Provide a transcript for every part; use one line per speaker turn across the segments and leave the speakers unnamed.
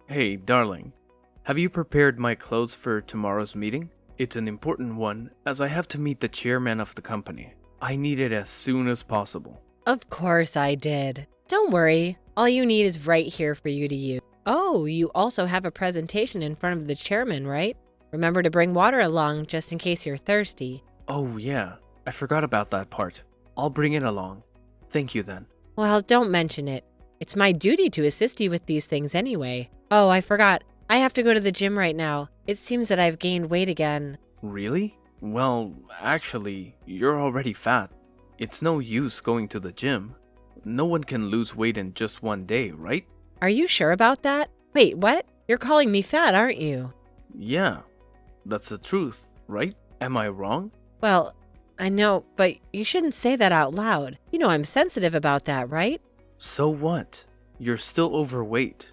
Hey, darling. Have you prepared my clothes for tomorrow's meeting? It's an important one, as I have to meet the chairman of the company. I need it as soon as possible.
Of course I did. Don't worry, all you need is right here for you to use. Oh, you also have a presentation in front of the chairman, right? Remember to bring water along just in case you're thirsty.
Oh, yeah. I forgot about that part. I'll bring it along. Thank you then.
Well, don't mention it. It's my duty to assist you with these things anyway. Oh, I forgot. I have to go to the gym right now. It seems that I've gained weight again.
Really? Well, actually, you're already fat. It's no use going to the gym. No one can lose weight in just one day, right?
Are you sure about that? Wait, what? You're calling me fat, aren't you?
Yeah, that's the truth, right? Am I wrong?
Well, I know, but you shouldn't say that out loud. You know I'm sensitive about that, right?
So what? You're still overweight.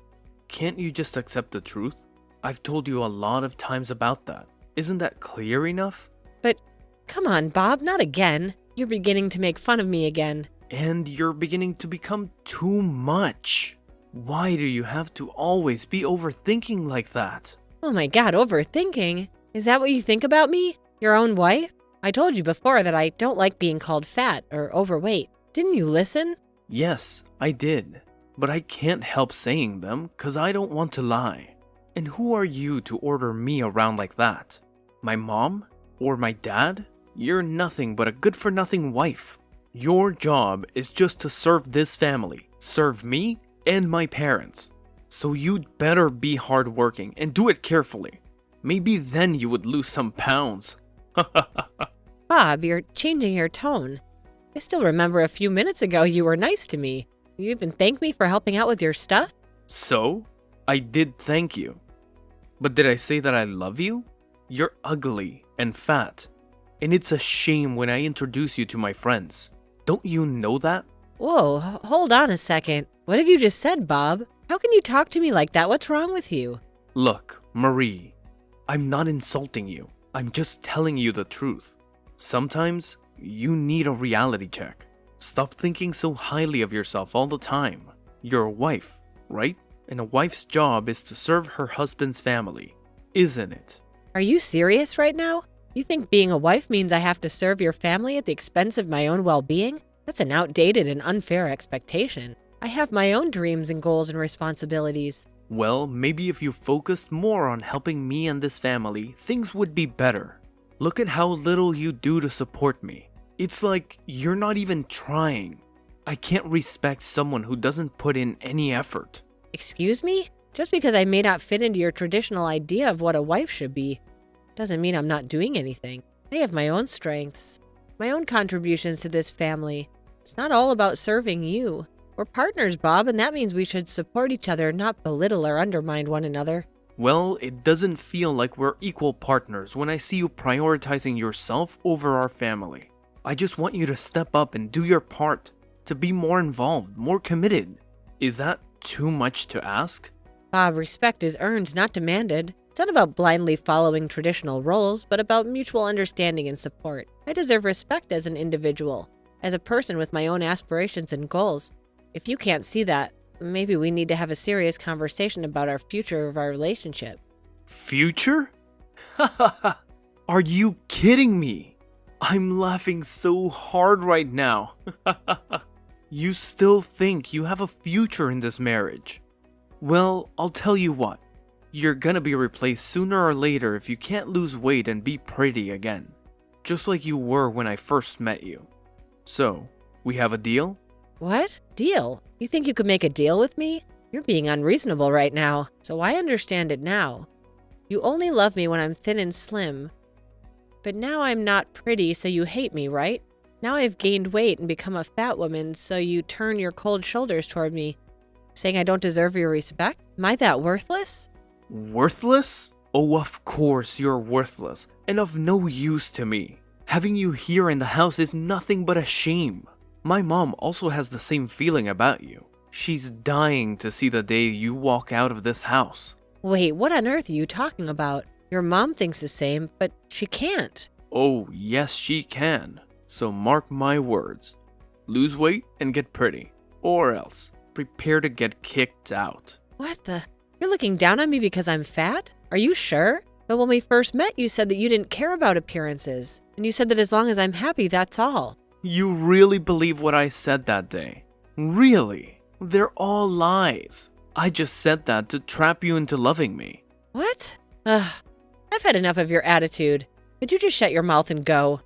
Can't you just accept the truth? I've told you a lot of times about that. Isn't that clear enough?
But come on, Bob, not again. You're beginning to make fun of me again.
And you're beginning to become too much. Why do you have to always be overthinking like that?
Oh my god, overthinking? Is that what you think about me? Your own wife? I told you before that I don't like being called fat or overweight. Didn't you listen?
Yes, I did. But I can't help saying them because I don't want to lie. And who are you to order me around like that? My mom? Or my dad? You're nothing but a good-for-nothing wife. Your job is just to serve this family, serve me and my parents. So you'd better be hardworking and do it carefully. Maybe then you would lose some pounds.
Bob, you're changing your tone. I still remember a few minutes ago you were nice to me. You even thanked me for helping out with your stuff?
So, I did thank you. But did I say that I love you? You're ugly and fat. And it's a shame when I introduce you to my friends. Don't you know that?
Whoa, hold on a second. What have you just said, Bob? How can you talk to me like that? What's wrong with you?
Look, Marie, I'm not insulting you. I'm just telling you the truth. Sometimes, you need a reality check. Stop thinking so highly of yourself all the time. You're a wife, right? And a wife's job is to serve her husband's family, isn't it?
Are you serious right now? You think being a wife means I have to serve your family at the expense of my own well-being? That's an outdated and unfair expectation. I have my own dreams and goals and responsibilities.
Well, maybe if you focused more on helping me and this family, things would be better. Look at how little you do to support me. It's like you're not even trying. I can't respect someone who doesn't put in any effort.
Excuse me? Just because I may not fit into your traditional idea of what a wife should be, doesn't mean I'm not doing anything. I have my own strengths, my own contributions to this family. It's not all about serving you. We're partners, Bob, and that means we should support each other, not belittle or undermine one another.
Well, it doesn't feel like we're equal partners when I see you prioritizing yourself over our family. I just want you to step up and do your part, to be more involved, more committed. Is that too much to ask?
Bob, respect is earned, not demanded. It's not about blindly following traditional roles, but about mutual understanding and support. I deserve respect as an individual, as a person with my own aspirations and goals. If you can't see that, maybe we need to have a serious conversation about our future of our relationship.
Future? Are you kidding me? I'm laughing so hard right now. You still think you have a future in this marriage? Well, I'll tell you what. You're gonna be replaced sooner or later if you can't lose weight and be pretty again. Just like you were when I first met you. So, we have a deal?
What? Deal? You think you could make a deal with me? You're being unreasonable right now, so I understand it now. You only love me when I'm thin and slim. But now I'm not pretty, so you hate me, right? Now I've gained weight and become a fat woman, so you turn your cold shoulders toward me, saying I don't deserve your respect? Am I that worthless?
Worthless? Oh, of course you're worthless, and of no use to me. Having you here in the house is nothing but a shame. My mom also has the same feeling about you. She's dying to see the day you walk out of this house.
Wait, what on earth are you talking about? Your mom thinks the same, but she can't.
Oh, yes she can. So mark my words. Lose weight and get pretty. Or else, prepare to get kicked out.
What the? You're looking down on me because I'm fat? Are you sure? But when we first met, you said that you didn't care about appearances. And you said that as long as I'm happy, that's all.
You really believe what I said that day? Really? They're all lies. I just said that to trap you into loving me.
What? Ugh, I've had enough of your attitude. Could you just shut your mouth and go?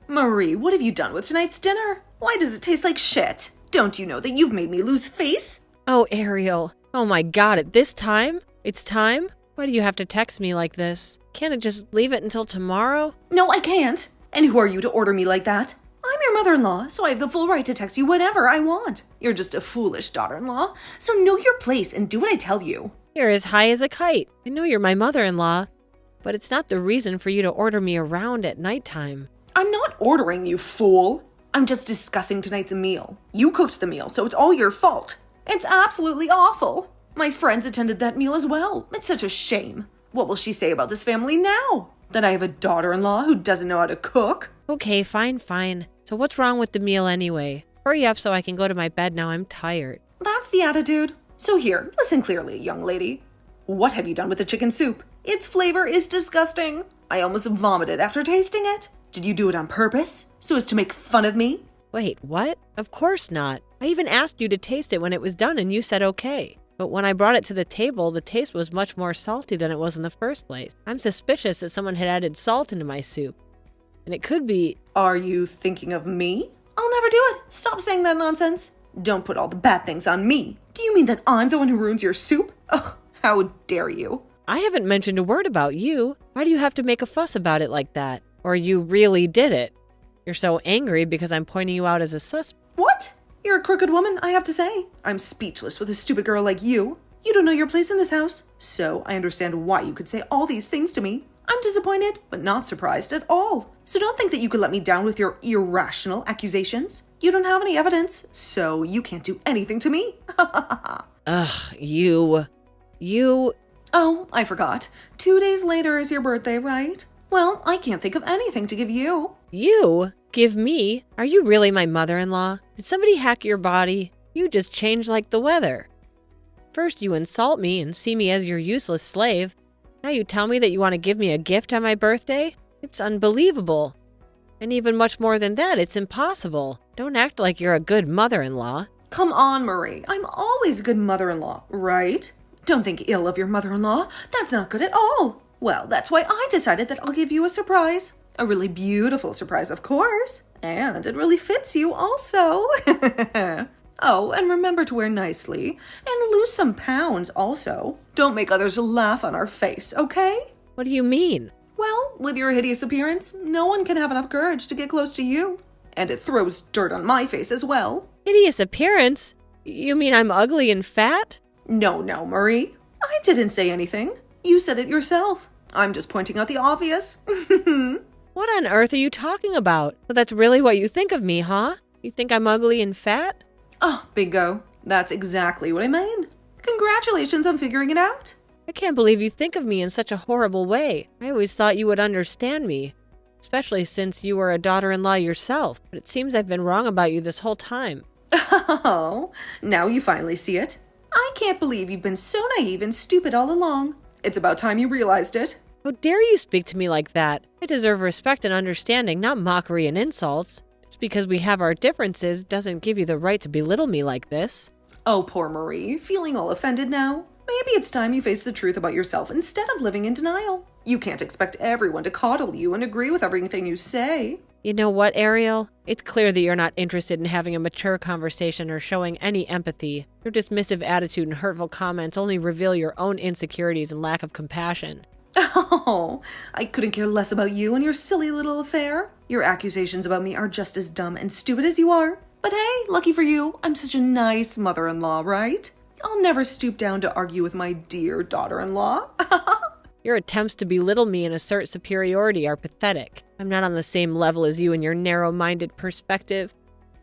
Marie, what have you done with tonight's dinner? Why does it taste like shit? Don't you know that you've made me lose face?
Oh, Ariel. Oh my God, at this time? It's time? Why do you have to text me like this? Can't it just leave it until tomorrow?
No, I can't. And who are you to order me like that? I'm your mother-in-law, so I have the full right to text you whenever I want. You're just a foolish daughter-in-law, so know your place and do what I tell you.
You're as high as a kite. I know you're my mother-in-law, but it's not the reason for you to order me around at nighttime.
I'm not ordering you, fool. I'm just discussing tonight's meal. You cooked the meal, so it's all your fault. It's absolutely awful. My friends attended that meal as well. It's such a shame. What will she say about this family now? That I have a daughter-in-law who doesn't know how to cook?
Okay, fine. So what's wrong with the meal anyway? Hurry up so I can go to my bed now. I'm tired.
That's the attitude. So here, listen clearly, young lady. What have you done with the chicken soup? Its flavor is disgusting. I almost vomited after tasting it. Did you do it on purpose? So as to make fun of me?
Wait, what? Of course not. I even asked you to taste it when it was done and you said okay. But when I brought it to the table, the taste was much more salty than it was in the first place. I'm suspicious that someone had added salt into my soup. And it could be...
Are you thinking of me? I'll never do it. Stop saying that nonsense. Don't put all the bad things on me. Do you mean that I'm the one who ruins your soup? Ugh, how dare you?
I haven't mentioned a word about you. Why do you have to make a fuss about it like that? Or you really did it? You're so angry because I'm pointing you out as a suspect.
What? You're a crooked woman, I have to say. I'm speechless with a stupid girl like you. You don't know your place in this house, so I understand why you could say all these things to me. I'm disappointed, but not surprised at all. So don't think that you could let me down with your irrational accusations. You don't have any evidence, so you can't do anything to me.
Ugh, you...
Oh, I forgot. 2 days later is your birthday, right? Well, I can't think of anything to give you.
You? Give me? Are you really my mother-in-law? Did somebody hack your body? You just change like the weather. First you insult me and see me as your useless slave. Now you tell me that you want to give me a gift on my birthday? It's unbelievable. And even much more than that, it's impossible. Don't act like you're a good mother-in-law.
Come on, Marie. I'm always a good mother-in-law, right? Don't think ill of your mother-in-law. That's not good at all. Well, that's why I decided that I'll give you a surprise. A really beautiful surprise, of course. And it really fits you also. Oh, and remember to wear nicely. And lose some pounds also. Don't make others laugh on our face, okay?
What do you mean?
Well, with your hideous appearance, no one can have enough courage to get close to you. And it throws dirt on my face as well.
Hideous appearance? You mean I'm ugly and fat?
No, Marie. I didn't say anything. You said it yourself. I'm just pointing out the obvious.
What on earth are you talking about? So that's really what you think of me, huh? You think I'm ugly and fat?
Oh, bingo. That's exactly what I mean. Congratulations on figuring it out.
I can't believe you think of me in such a horrible way. I always thought you would understand me, especially since you were a daughter-in-law yourself. But it seems I've been wrong about you this whole time.
Oh, now you finally see it. I can't believe you've been so naive and stupid all along. It's about time you realized it.
How dare you speak to me like that? I deserve respect and understanding, not mockery and insults. Just because we have our differences doesn't give you the right to belittle me like this.
Oh, poor Marie, feeling all offended now. Maybe it's time you face the truth about yourself instead of living in denial. You can't expect everyone to coddle you and agree with everything you say.
You know what, Ariel? It's clear that you're not interested in having a mature conversation or showing any empathy. Your dismissive attitude and hurtful comments only reveal your own insecurities and lack of compassion.
Oh, I couldn't care less about you and your silly little affair. Your accusations about me are just as dumb and stupid as you are. But hey, lucky for you, I'm such a nice mother-in-law, right? I'll never stoop down to argue with my dear daughter-in-law.
Your attempts to belittle me and assert superiority are pathetic. I'm not on the same level as you in your narrow-minded perspective,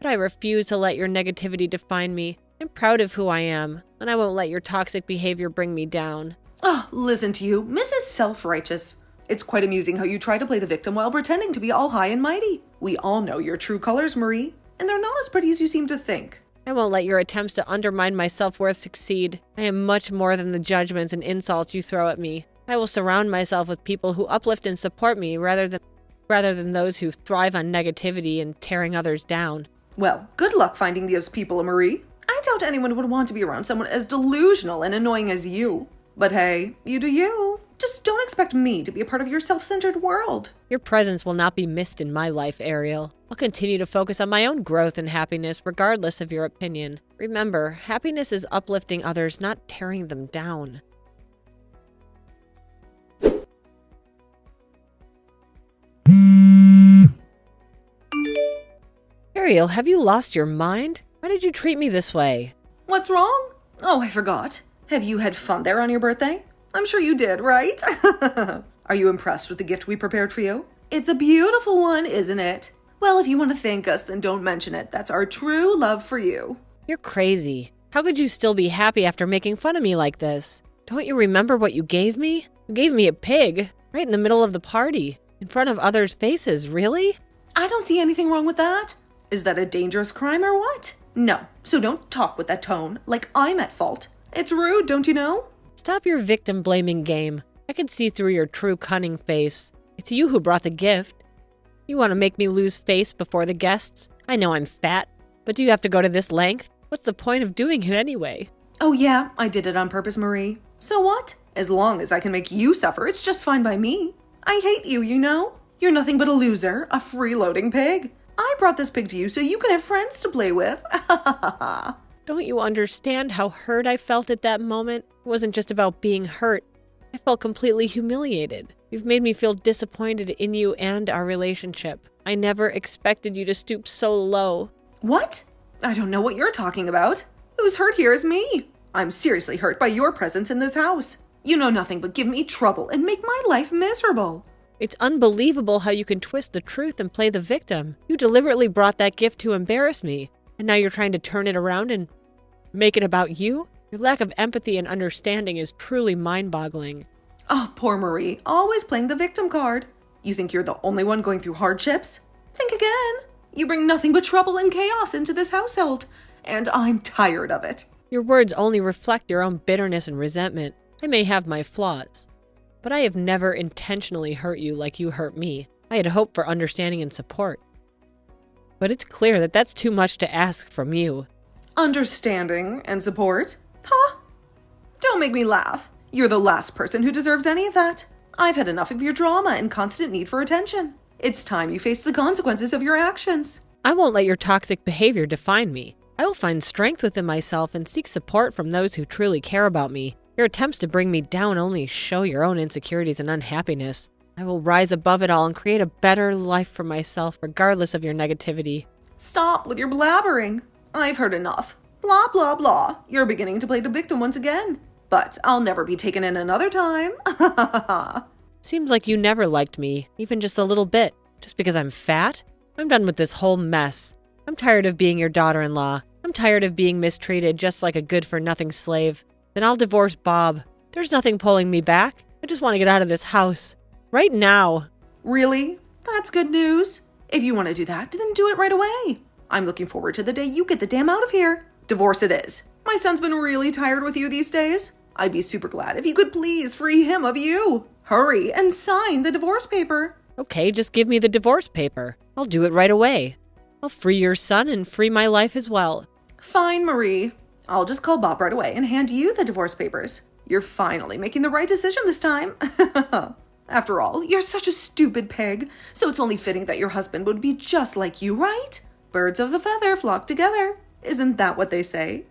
but I refuse to let your negativity define me. I'm proud of who I am, and I won't let your toxic behavior bring me down.
Oh, listen to you, Mrs. Self-Righteous. It's quite amusing how you try to play the victim while pretending to be all high and mighty. We all know your true colors, Marie. and they're not as pretty as you seem to think.
I won't let your attempts to undermine my self-worth succeed. I am much more than the judgments and insults you throw at me. I will surround myself with people who uplift and support me rather than those who thrive on negativity and tearing others down.
Well, good luck finding those people, Marie. I doubt anyone would want to be around someone as delusional and annoying as you. But hey, you do you. Just don't expect me to be a part of your self-centered world.
Your presence will not be missed in my life, Ariel. I'll continue to focus on my own growth and happiness regardless of your opinion. Remember, happiness is uplifting others, not tearing them down. Ariel, have you lost your mind? Why did you treat me this way?
What's wrong? Oh, I forgot. Have you had fun there on your birthday? I'm sure you did, right? Are you impressed with the gift we prepared for you? It's a beautiful one, isn't it? Well, if you want to thank us, then don't mention it. That's our true love for you.
You're crazy. How could you still be happy after making fun of me like this? Don't you remember what you gave me? You gave me a pig, right in the middle of the party, in front of others' faces, really?
I don't see anything wrong with that. Is that a dangerous crime or what? No, so don't talk with that tone, like I'm at fault. It's rude, don't you know?
Stop your victim-blaming game. I can see through your true cunning face. It's you who brought the gift. You want to make me lose face before the guests? I know I'm fat, but do you have to go to this length? What's the point of doing it anyway?
Oh yeah, I did it on purpose, Marie. So what? As long as I can make you suffer, it's just fine by me. I hate you, you know? You're nothing but a loser, a freeloading pig. I brought this pig to you so you can have friends to play with.
Don't you understand how hurt I felt at that moment? It wasn't just about being hurt. I felt completely humiliated. You've made me feel disappointed in you and our relationship. I never expected you to stoop so low.
What? I don't know what you're talking about. Who's hurt here is me. I'm seriously hurt by your presence in this house. You know nothing but give me trouble and make my life miserable.
It's unbelievable how you can twist the truth and play the victim. You deliberately brought that gift to embarrass me, and now you're trying to turn it around and make it about you? Your lack of empathy and understanding is truly mind-boggling.
Oh, poor Marie, always playing the victim card. You think you're the only one going through hardships? Think again. You bring nothing but trouble and chaos into this household, and I'm tired of it.
Your words only reflect your own bitterness and resentment. I may have my flaws, but I have never intentionally hurt you like you hurt me. I had hoped for understanding and support. But it's clear that that's too much to ask from you.
Understanding and support? Huh? Don't make me laugh. You're the last person who deserves any of that. I've had enough of your drama and constant need for attention. It's time you face the consequences of your actions.
I won't let your toxic behavior define me. I will find strength within myself and seek support from those who truly care about me. Your attempts to bring me down only show your own insecurities and unhappiness. I will rise above it all and create a better life for myself regardless of your negativity.
Stop with your blabbering. I've heard enough. Blah, blah, blah. You're beginning to play the victim once again. But I'll never be taken in another time.
Seems like you never liked me, even just a little bit. Just because I'm fat? I'm done with this whole mess. I'm tired of being your daughter-in-law. I'm tired of being mistreated just like a good-for-nothing slave. Then I'll divorce Bob. There's nothing pulling me back. I just want to get out of this house. Right now.
Really? That's good news. If you want to do that, then do it right away. I'm looking forward to the day you get the damn out of here. Divorce it is. My son's been really tired with you these days. I'd be super glad if you could please free him of you. Hurry and sign the divorce paper.
Okay, just give me the divorce paper. I'll do it right away. I'll free your son and free my life as well.
Fine, Marie. I'll just call Bob right away and hand you the divorce papers. You're finally making the right decision this time. After all, you're such a stupid pig, so it's only fitting that your husband would be just like you, right? Birds of a feather flock together. Isn't that what they say?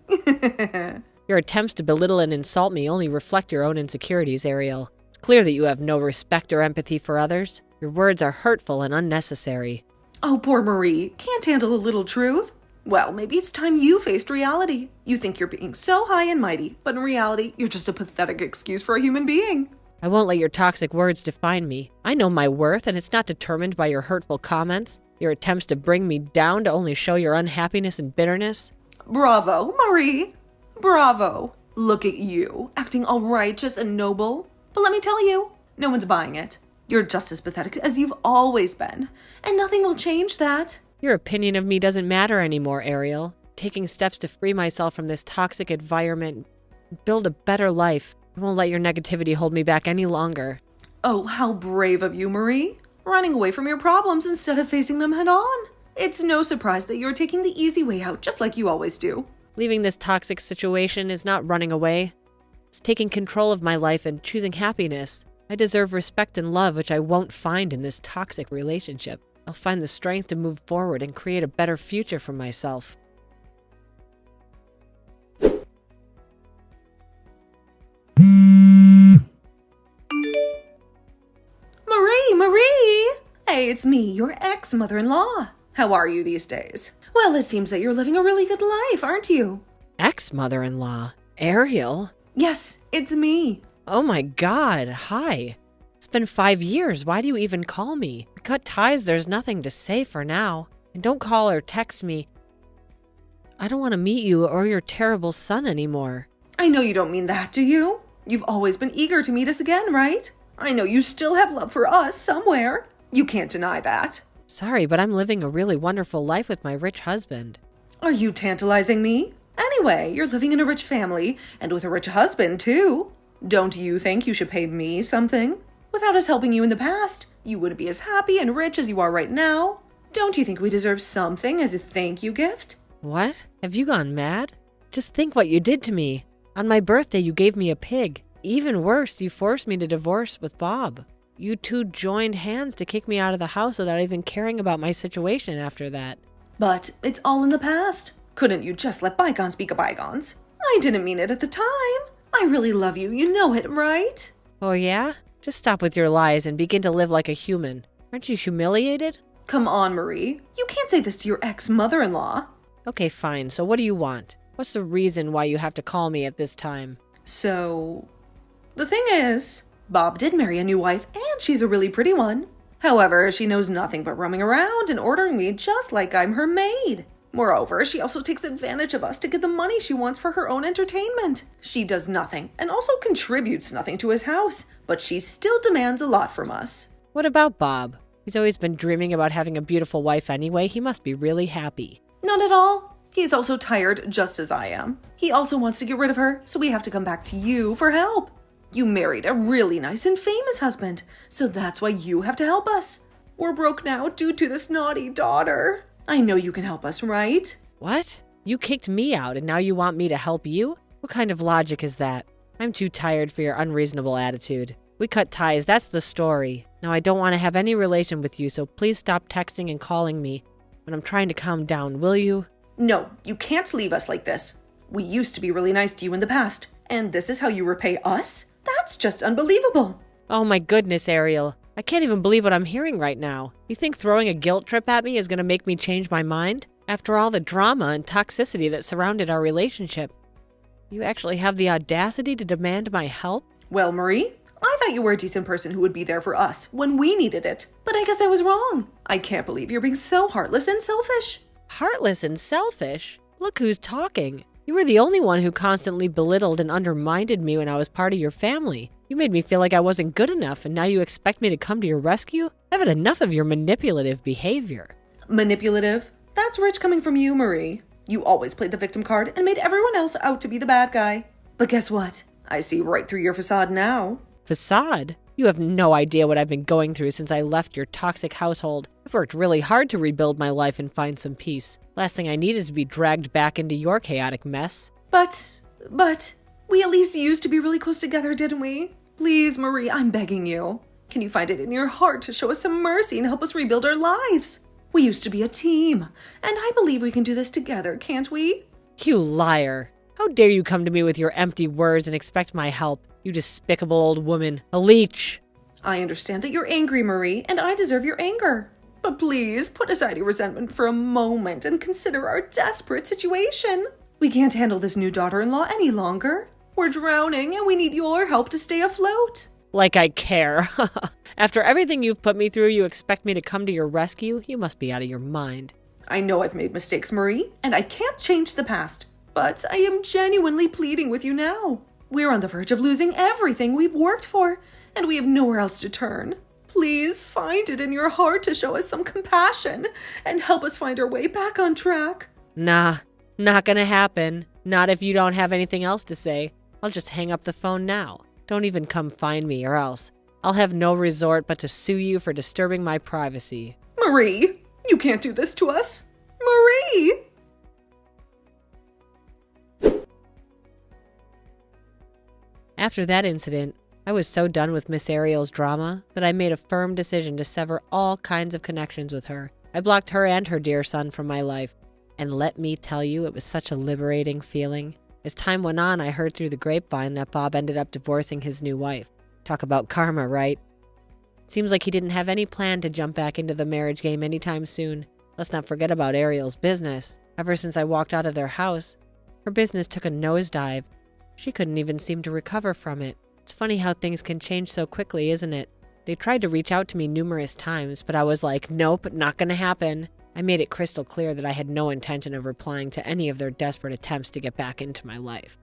Your attempts to belittle and insult me only reflect your own insecurities, Ariel. It's clear that you have no respect or empathy for others. Your words are hurtful and unnecessary.
Oh, poor Marie. Can't handle a little truth? Well, maybe it's time you faced reality. You think you're being so high and mighty, but in reality, you're just a pathetic excuse for a human being.
I won't let your toxic words define me. I know my worth, and it's not determined by your hurtful comments. Your attempts to bring me down to only show your unhappiness and bitterness.
Bravo, Marie. Bravo. Look at you, acting all righteous and noble. But let me tell you, no one's buying it. You're just as pathetic as you've always been, and nothing will change that.
Your opinion of me doesn't matter anymore, Ariel. Taking steps to free myself from this toxic environment, build a better life. I won't let your negativity hold me back any longer.
Oh, how brave of you, Marie. Running away from your problems instead of facing them head on. It's no surprise that you're taking the easy way out, just like you always do.
Leaving this toxic situation is not running away. It's taking control of my life and choosing happiness. I deserve respect and love, which I won't find in this toxic relationship. I'll find the strength to move forward and create a better future for myself.
Marie! Hey, it's me, your ex-mother-in-law. How are you these days? Well, it seems that you're living a really good life, aren't you?
Ex-mother-in-law? Ariel?
Yes, it's me.
Oh my God, hi. It's been 5 years. Why do you even call me? We cut ties, there's nothing to say for now. And don't call or text me. I don't want to meet you or your terrible son anymore.
I know you don't mean that, do you? You've always been eager to meet us again, right? I know you still have love for us somewhere. You can't deny that.
Sorry, but I'm living a really wonderful life with my rich husband.
Are you tantalizing me? Anyway, you're living in a rich family and with a rich husband, too. Don't you think you should pay me something? Without us helping you in the past, you wouldn't be as happy and rich as you are right now. Don't you think we deserve something as a thank you gift?
What? Have you gone mad? Just think what you did to me. On my birthday, you gave me a pig. Even worse, you forced me to divorce with Bob. You two joined hands to kick me out of the house without even caring about my situation after that.
But it's all in the past. Couldn't you just let bygones be bygones? I didn't mean it at the time. I really love you, you know it, right?
Oh yeah? Just stop with your lies and begin to live like a human. Aren't you humiliated?
Come on, Marie. You can't say this to your ex-mother-in-law.
Okay, fine. So what do you want? What's the reason why you have to call me at this time?
So, the thing is, Bob did marry a new wife, and she's a really pretty one. However, she knows nothing but roaming around and ordering me just like I'm her maid. Moreover, she also takes advantage of us to get the money she wants for her own entertainment. She does nothing, and also contributes nothing to his house, but she still demands a lot from us.
What about Bob? He's always been dreaming about having a beautiful wife anyway. He must be really happy.
Not at all. He's also tired, just as I am. He also wants to get rid of her, so we have to come back to you for help. You married a really nice and famous husband, so that's why you have to help us. We're broke now due to this naughty daughter. I know you can help us, right?
What? You kicked me out and now you want me to help you? What kind of logic is that? I'm too tired for your unreasonable attitude. We cut ties, that's the story. Now I don't want to have any relation with you, so please stop texting and calling me when I'm trying to calm down, will you?
No, you can't leave us like this. We used to be really nice to you in the past, and this is how you repay us? That's just unbelievable.
Oh my goodness, Ariel. I can't even believe what I'm hearing right now. You think throwing a guilt trip at me is going to make me change my mind? After all the drama and toxicity that surrounded our relationship, you actually have the audacity to demand my help?
Well, Marie, I thought you were a decent person who would be there for us when we needed it. But I guess I was wrong. I can't believe you're being so heartless and selfish.
Heartless and selfish? Look who's talking. You were the only one who constantly belittled and undermined me when I was part of your family. You made me feel like I wasn't good enough, and now you expect me to come to your rescue? I've had enough of your manipulative behavior.
Manipulative? That's rich coming from you, Marie. You always played the victim card and made everyone else out to be the bad guy. But guess what? I see right through your facade now.
Facade? You have no idea what I've been going through since I left your toxic household. I've worked really hard to rebuild my life and find some peace. Last thing I need is to be dragged back into your chaotic mess.
But, we at least used to be really close together, didn't we? Please, Marie, I'm begging you. Can you find it in your heart to show us some mercy and help us rebuild our lives? We used to be a team, and I believe we can do this together, can't we?
You liar. How dare you come to me with your empty words and expect my help? You despicable old woman. A leech.
I understand that you're angry, Marie, and I deserve your anger. But please, put aside your resentment for a moment and consider our desperate situation. We can't handle this new daughter-in-law any longer. We're drowning, and we need your help to stay afloat.
Like I care. After everything you've put me through, you expect me to come to your rescue? You must be out of your mind.
I know I've made mistakes, Marie, and I can't change the past. But I am genuinely pleading with you now. We're on the verge of losing everything we've worked for, and we have nowhere else to turn. Please find it in your heart to show us some compassion and help us find our way back on track.
Nah, not gonna happen. Not if you don't have anything else to say. I'll just hang up the phone now. Don't even come find me or else I'll have no resort but to sue you for disturbing my privacy.
Marie, you can't do this to us. Marie!
After that incident, I was so done with Miss Ariel's drama that I made a firm decision to sever all kinds of connections with her. I blocked her and her dear son from my life. And let me tell you, it was such a liberating feeling. As time went on, I heard through the grapevine that Bob ended up divorcing his new wife. Talk about karma, right? Seems like he didn't have any plan to jump back into the marriage game anytime soon. Let's not forget about Ariel's business. Ever since I walked out of their house, her business took a nosedive. She couldn't even seem to recover from it. It's funny how things can change so quickly, isn't it? They tried to reach out to me numerous times, but I was like, nope, not gonna happen. I made it crystal clear that I had no intention of replying to any of their desperate attempts to get back into my life.